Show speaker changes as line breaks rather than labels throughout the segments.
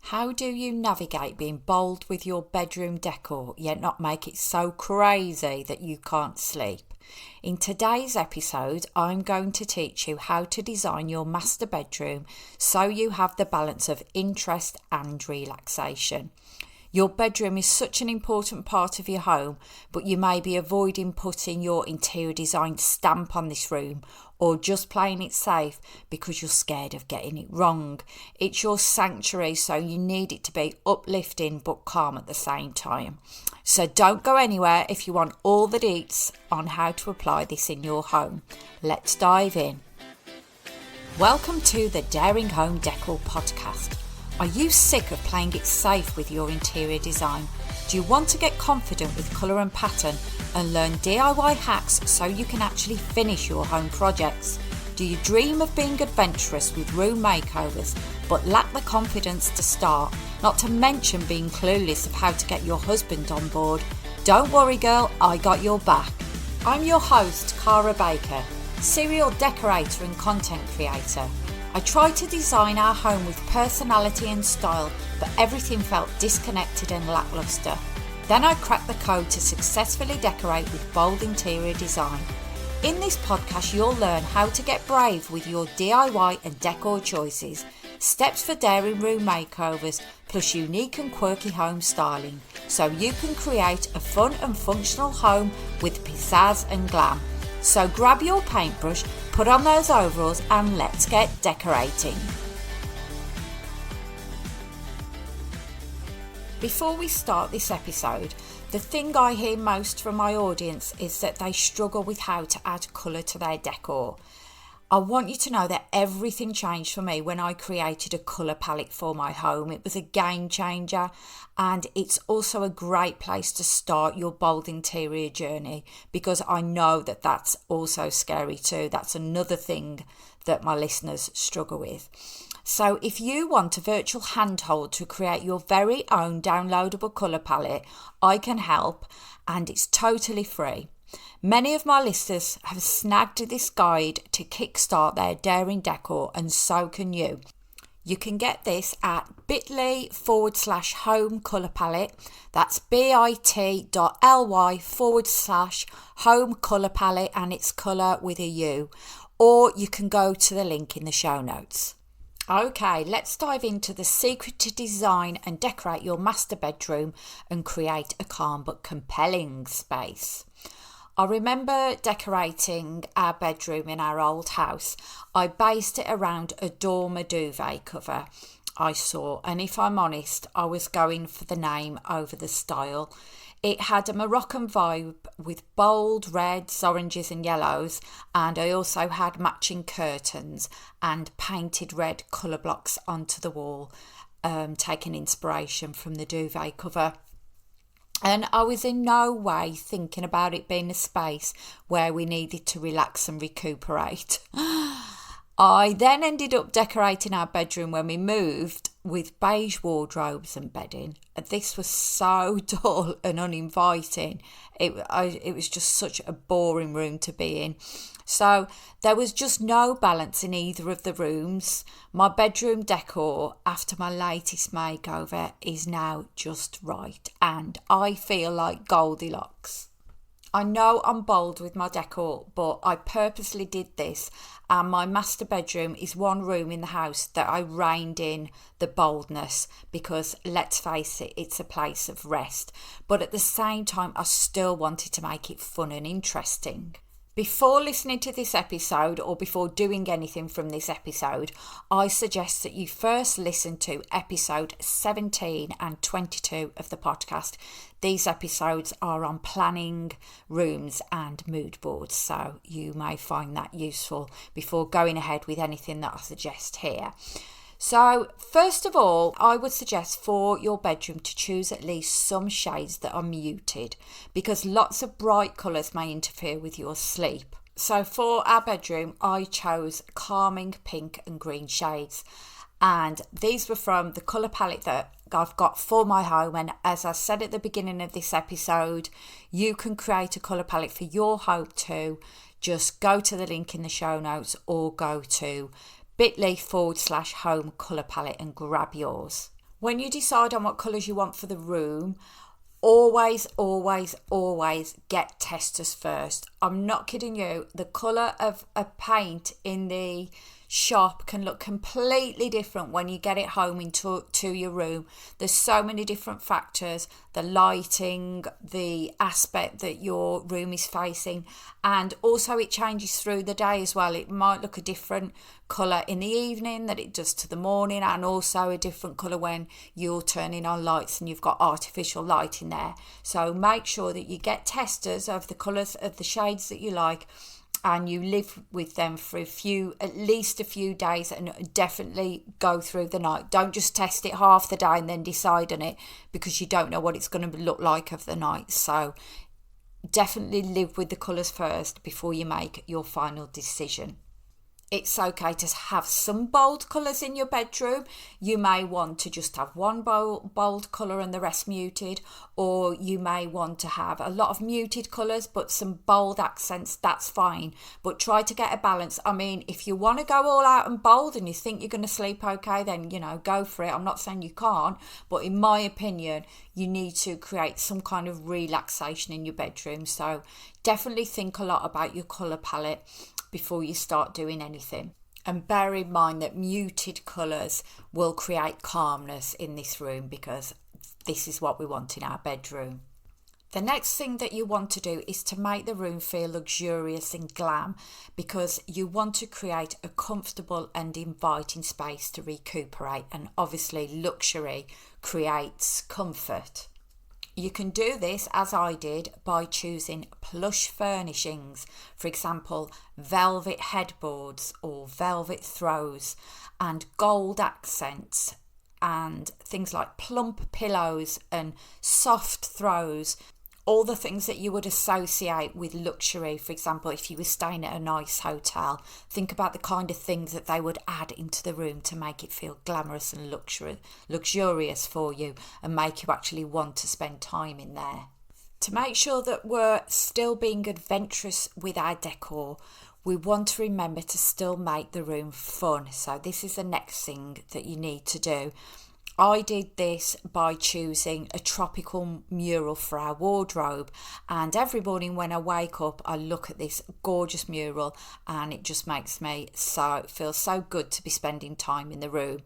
How do you navigate being bold with your bedroom decor, yet not make it so crazy that you can't sleep? In today's episode, I'm going to teach you how to design your master bedroom so you have the balance of interest and relaxation. Your bedroom is such an important part of your home, but you may be avoiding putting your interior design stamp on this room or just playing it safe because you're scared of getting it wrong. It's your sanctuary, so you need it to be uplifting but calm at the same time. So don't go anywhere if you want all the deets on how to apply this in your home. Let's dive in. Welcome to the Daring Home Decor podcast. Are you sick of playing it safe with your interior design? Do you want to get confident with colour and pattern and learn DIY hacks so you can actually finish your home projects? Do you dream of being adventurous with room makeovers but lack the confidence to start? Not to mention being clueless of how to get your husband on board? Don't worry girl, I got your back. I'm your host, Cara Baker, serial decorator and content creator. I tried to design our home with personality and style, but everything felt disconnected and lackluster. Then I cracked the code to successfully decorate with bold interior design. In this podcast, you'll learn how to get brave with your DIY and decor choices, steps for daring room makeovers, plus unique and quirky home styling, so you can create a fun and functional home with pizzazz and glam. So grab your paintbrush, put on those overalls and let's get decorating. Before we start this episode, the thing I hear most from my audience is that they struggle with how to add colour to their decor. I want you to know that everything changed for me when I created a colour palette for my home. It was a game changer, and it's also a great place to start your bold interior journey, because I know that that's also scary too. That's another thing that my listeners struggle with. So if you want a virtual handhold to create your very own downloadable colour palette, I can help, and it's totally free. Many of my listeners have snagged this guide to kickstart their daring decor, and so can you. You can get this at bit.ly/home colour palette. That's bit.ly/home colour palette, and it's colour with a U. Or you can go to the link in the show notes. Okay, let's dive into the secret to design and decorate your master bedroom and create a calm but compelling space. I remember decorating our bedroom in our old house. I based it around a dormer duvet cover I saw, and if I'm honest, I was going for the name over the style. It had a Moroccan vibe with bold reds, oranges and yellows, and I also had matching curtains and painted red colour blocks onto the wall, taking inspiration from the duvet cover. And I was in no way thinking about it being a space where we needed to relax and recuperate. I then ended up decorating our bedroom when we moved with beige wardrobes and bedding. This was so dull and uninviting. It was just such a boring room to be in. So there was just no balance in either of the rooms. My bedroom decor after my latest makeover is now just right, and I feel like Goldilocks. I know I'm bold with my decor, but I purposely did this, and my master bedroom is one room in the house that I reined in the boldness because, let's face it, it's a place of rest. But at the same time, I still wanted to make it fun and interesting. Before listening to this episode, or before doing anything from this episode, I suggest that you first listen to episode 17 and 22 of the podcast. These episodes are on planning rooms and mood boards, so you may find that useful before going ahead with anything that I suggest here. So first of all, I would suggest for your bedroom to choose at least some shades that are muted, because lots of bright colours may interfere with your sleep. So for our bedroom, I chose calming pink and green shades, and these were from the colour palette that I've got for my home. And as I said at the beginning of this episode, you can create a colour palette for your home too. Just go to the link in the show notes or go to bit.ly/home colour palette and grab yours. When you decide on what colours you want for the room, always get testers first. I'm not kidding you. The colour of a paint in the shop can look completely different when you get it home into your room. There's so many different factors: the lighting, the aspect that your room is facing, and also it changes through the day as well. It might look a different colour in the evening that it does to the morning, and also a different colour when you're turning on lights and you've got artificial light in there. So make sure that you get testers of the colours of the shades that you like, and you live with them for at least a few days, and definitely go through the night. Don't just test it half the day and then decide on it, because you don't know what it's going to look like of the night. So definitely live with the colours first before you make your final decision. It's okay to have some bold colours in your bedroom. You may want to just have one bold colour and the rest muted, or you may want to have a lot of muted colours but some bold accents. That's fine, but try to get a balance. I mean, if you want to go all out and bold and you think you're going to sleep okay, then, go for it. I'm not saying you can't, but in my opinion, you need to create some kind of relaxation in your bedroom. So definitely think a lot about your colour palette before you start doing anything. And bear in mind that muted colours will create calmness in this room, because this is what we want in our bedroom. The next thing that you want to do is to make the room feel luxurious and glam, because you want to create a comfortable and inviting space to recuperate, and obviously luxury creates comfort. You can do this, as I did, by choosing plush furnishings, for example, velvet headboards or velvet throws, and gold accents, and things like plump pillows and soft throws. All the things that you would associate with luxury. For example, if you were staying at a nice hotel, think about the kind of things that they would add into the room to make it feel glamorous and luxurious for you, and make you actually want to spend time in there. To make sure that we're still being adventurous with our decor, we want to remember to still make the room fun. So this is the next thing that you need to do. I did this by choosing a tropical mural for our wardrobe, and every morning when I wake up I look at this gorgeous mural, and it just makes me feel so good to be spending time in the room.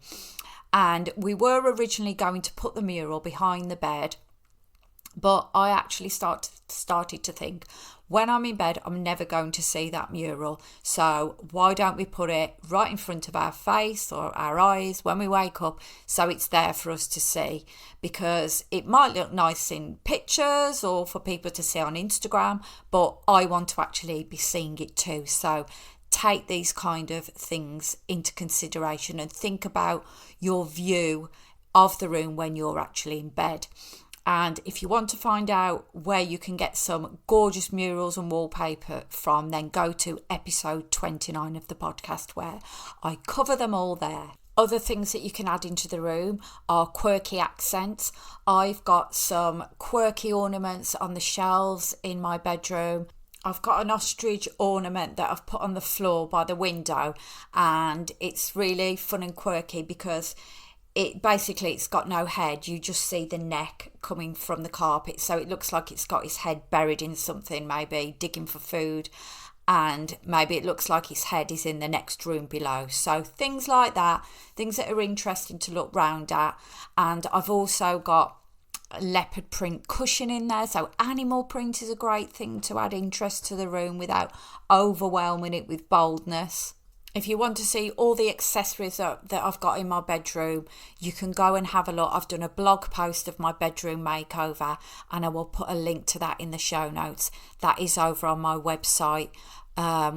And we were originally going to put the mural behind the bed, but I actually started to think, when I'm in bed, I'm never going to see that mural. So why don't we put it right in front of our face or our eyes when we wake up, so it's there for us to see? Because it might look nice in pictures or for people to see on Instagram, but I want to actually be seeing it too. So take these kind of things into consideration and think about your view of the room when you're actually in bed. And if you want to find out where you can get some gorgeous murals and wallpaper from, then go to episode 29 of the podcast, where I cover them all there. Other things that you can add into the room are quirky accents. I've got some quirky ornaments on the shelves in my bedroom. I've got an ostrich ornament that I've put on the floor by the window, and it's really fun and quirky because it's got no head. You just see the neck coming from the carpet, so it looks like it's got his head buried in something, maybe digging for food, and maybe it looks like his head is in the next room below. So things like that, things that are interesting to look round at. And I've also got a leopard print cushion in there, so animal print is a great thing to add interest to the room without overwhelming it with boldness. If you want to see all the accessories that I've got in my bedroom, you can go and have a look. I've done a blog post of my bedroom makeover, and I will put a link to that in the show notes. That is over on my website,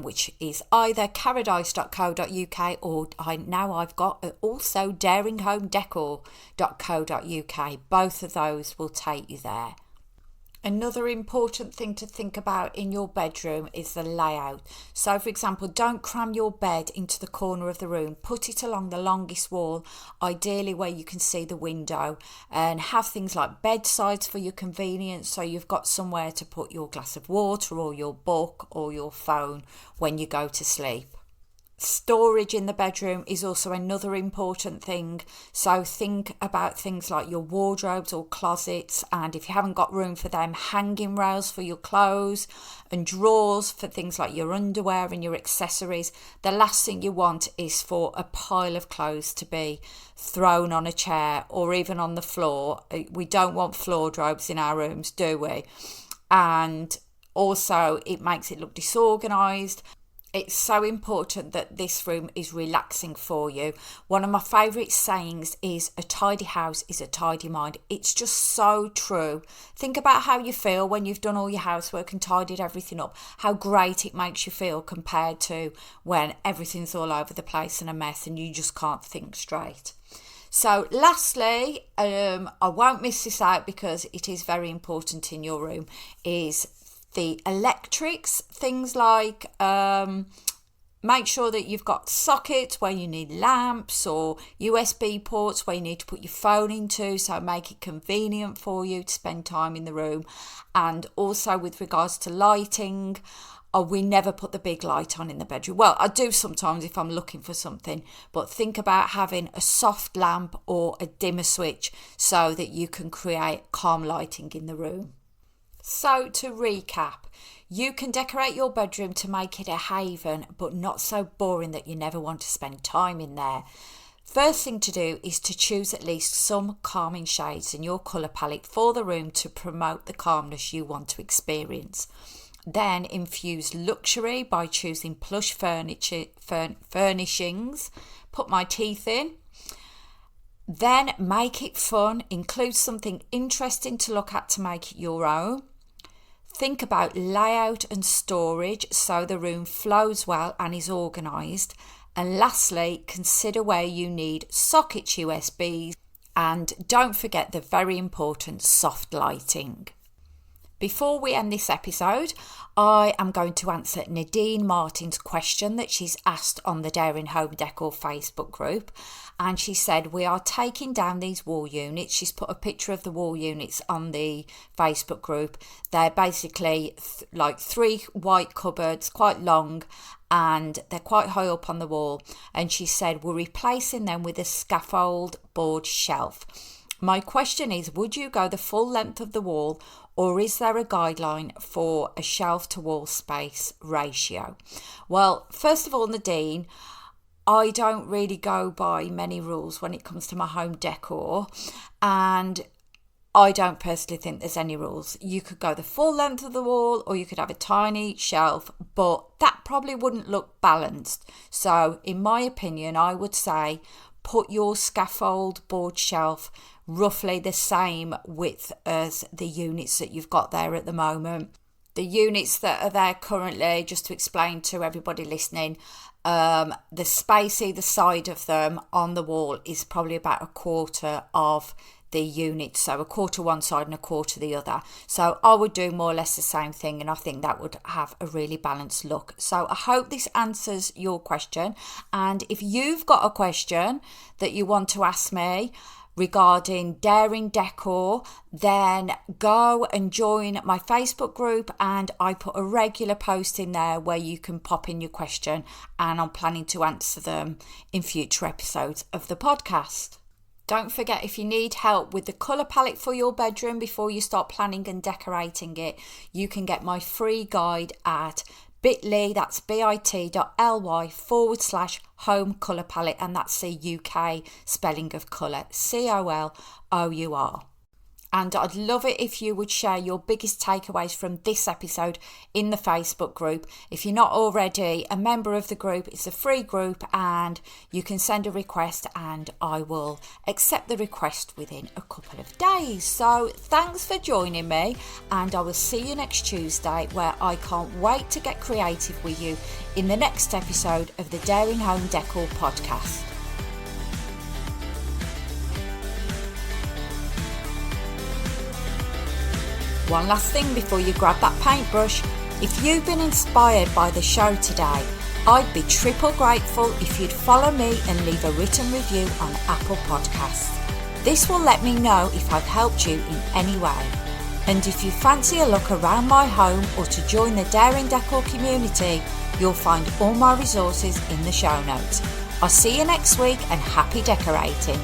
which is either caradice.co.uk, or I've got also daringhomedecor.co.uk. Both of those will take you there. Another important thing to think about in your bedroom is the layout. So, for example, don't cram your bed into the corner of the room. Put it along the longest wall, ideally where you can see the window, and have things like bedsides for your convenience, so you've got somewhere to put your glass of water or your book or your phone when you go to sleep. Storage in the bedroom is also another important thing. So think about things like your wardrobes or closets, and if you haven't got room for them, hanging rails for your clothes and drawers for things like your underwear and your accessories. The last thing you want is for a pile of clothes to be thrown on a chair or even on the floor. We don't want floor robes in our rooms, do we? And also it makes it look disorganised. It's so important that this room is relaxing for you. One of my favourite sayings is a tidy house is a tidy mind. It's just so true. Think about how you feel when you've done all your housework and tidied everything up. How great it makes you feel compared to when everything's all over the place and a mess and you just can't think straight. So lastly, I won't miss this out because it is very important in your room, is the electrics. Things like make sure that you've got sockets where you need lamps or USB ports where you need to put your phone into, so make it convenient for you to spend time in the room. And also with regards to lighting, we never put the big light on in the bedroom. Well, I do sometimes if I'm looking for something, but think about having a soft lamp or a dimmer switch so that you can create calm lighting in the room. So to recap, you can decorate your bedroom to make it a haven, but not so boring that you never want to spend time in there. First thing to do is to choose at least some calming shades in your colour palette for the room to promote the calmness you want to experience. Then infuse luxury by choosing plush furnishings. Put my teeth in. Then make it fun. Include something interesting to look at to make it your own. Think about layout and storage so the room flows well and is organised. And lastly, consider where you need socket USBs, and don't forget the very important soft lighting. Before we end this episode, I am going to answer Nadine Martin's question that she's asked on the Daring Home Decor Facebook group. And she said, we are taking down these wall units. She's put a picture of the wall units on the Facebook group. They're basically like 3 white cupboards, quite long, and they're quite high up on the wall. And she said, we're replacing them with a scaffold board shelf. My question is, would you go the full length of the wall, or is there a guideline for a shelf to wall space ratio? Well, first of all, Nadine, I don't really go by many rules when it comes to my home decor, and I don't personally think there's any rules. You could go the full length of the wall, or you could have a tiny shelf, but that probably wouldn't look balanced. So in my opinion, I would say put your scaffold board shelf roughly the same width as the units that you've got there at the moment. The units that are there currently, just to explain to everybody listening, the space either side of them on the wall is probably about a quarter of the unit, so a quarter one side and a quarter the other. So I would do more or less the same thing, and I think that would have a really balanced look. So I hope this answers your question, and if you've got a question that you want to ask me regarding Daring Decor, then go and join my Facebook group, and I put a regular post in there where you can pop in your question, and I'm planning to answer them in future episodes of the podcast. Don't forget, if you need help with the colour palette for your bedroom before you start planning and decorating it, you can get my free guide at bit.ly, that's bit.ly/home colour palette, and that's the UK spelling of colour, COLOUR. And I'd love it if you would share your biggest takeaways from this episode in the Facebook group. If you're not already a member of the group, it's a free group, and you can send a request and I will accept the request within a couple of days. So thanks for joining me, and I will see you next Tuesday, where I can't wait to get creative with you in the next episode of the Daring Home Decor podcast. One last thing before you grab that paintbrush. If you've been inspired by the show today, I'd be triple grateful if you'd follow me and leave a written review on Apple Podcasts. This will let me know if I've helped you in any way. And if you fancy a look around my home or to join the Daring Decor community, You'll find all my resources in the show notes. I'll see you next week and happy decorating.